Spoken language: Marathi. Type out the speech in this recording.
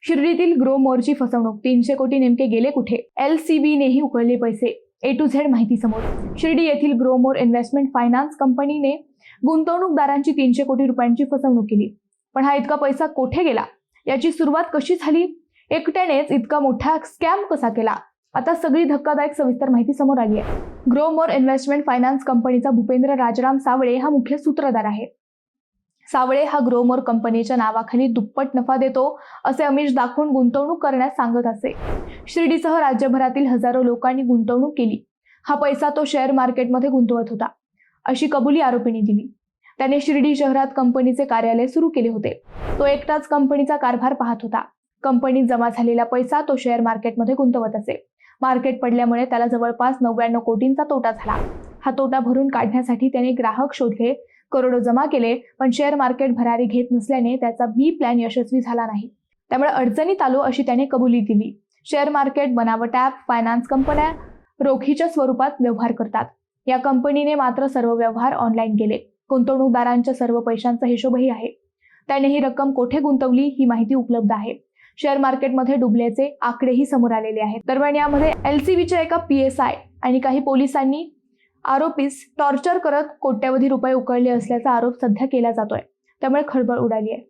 शिर्डीतील ग्रो मोरची फसवणूक, 300 कोटी नेमके गेले कुठे? LCBनेही उकळले पैसे, A to Z माहिती समोर. शिर्डी येथील ग्रो मोर इन्व्हेस्टमेंट फायनान्स कंपनीने गुंतवणूकदारांची 300 कोटी रुपयांची फसवणूक केली. पण हा इतका पैसा कोठे गेला? याची सुरुवात कशी झाली? एकट्यानेच इतका मोठा स्कॅम कसा केला? आता सगळी धक्कादायक सविस्तर माहिती समोर आली आहे. ग्रो मोर इन्व्हेस्टमेंट फायनान्स कंपनीचा भूपेंद्र राजाराम सावळे हा मुख्य सूत्रधार आहे. सावळे हा ग्रो मोर कंपनीच्या नावाखाली दुप्पट नफा देतो असे आमिष दाखवून गुंतवणूक करण्यास सांगत असे. शिर्डीसह राज्यभरातील हजारो लोकांनी गुंतवणूक केली. हा पैसा तो शेअर मार्केटमध्ये गुंतवत होता अशी कबुली आरोपींनी दिली. त्याने शिर्डी शहरात कंपनीचे कार्यालय सुरू केले होते. तो एकटाच कंपनीचा कारभार पाहत होता. कंपनीत जमा झालेला पैसा तो शेअर मार्केटमध्ये गुंतवत असे. मार्केट पडल्यामुळे त्याला जवळपास 99 कोटींचा तोटा झाला. हा तोटा भरून काढण्यासाठी त्याने ग्राहक शोधले, करोडो जमा केले, पण शेअर मार्केट भरारी घेत नसल्याने त्याचा बी प्लॅन यशस्वी झाला नाही. त्यामुळे अडचणीत आलो अशी त्याने कबुली दिली. शेअर मार्केट, बनावट ॲप, फायनान्स कंपन्या रोखीच्या स्वरूपात व्यवहार करतात. या कंपनीने मात्र सर्व व्यवहार ऑनलाईन केले. गुंतवणूकदारांच्या सर्व पैशांचा हिशोबही आहे. त्याने ही रक्कम कोठे गुंतवली ही माहिती उपलब्ध आहे. शेअर मार्केटमध्ये डुबल्याचे आकडेही समोर आलेले आहेत. दरम्यान यामध्ये LCBच्या एका PSI आणि काही पोलिसांनी आरोपीस टॉर्चर करत कोट्यवधी रुपये उकळले असल्याचा आरोप सध्या केला जातोय. त्यामुळे खळबळ उडाली आहे.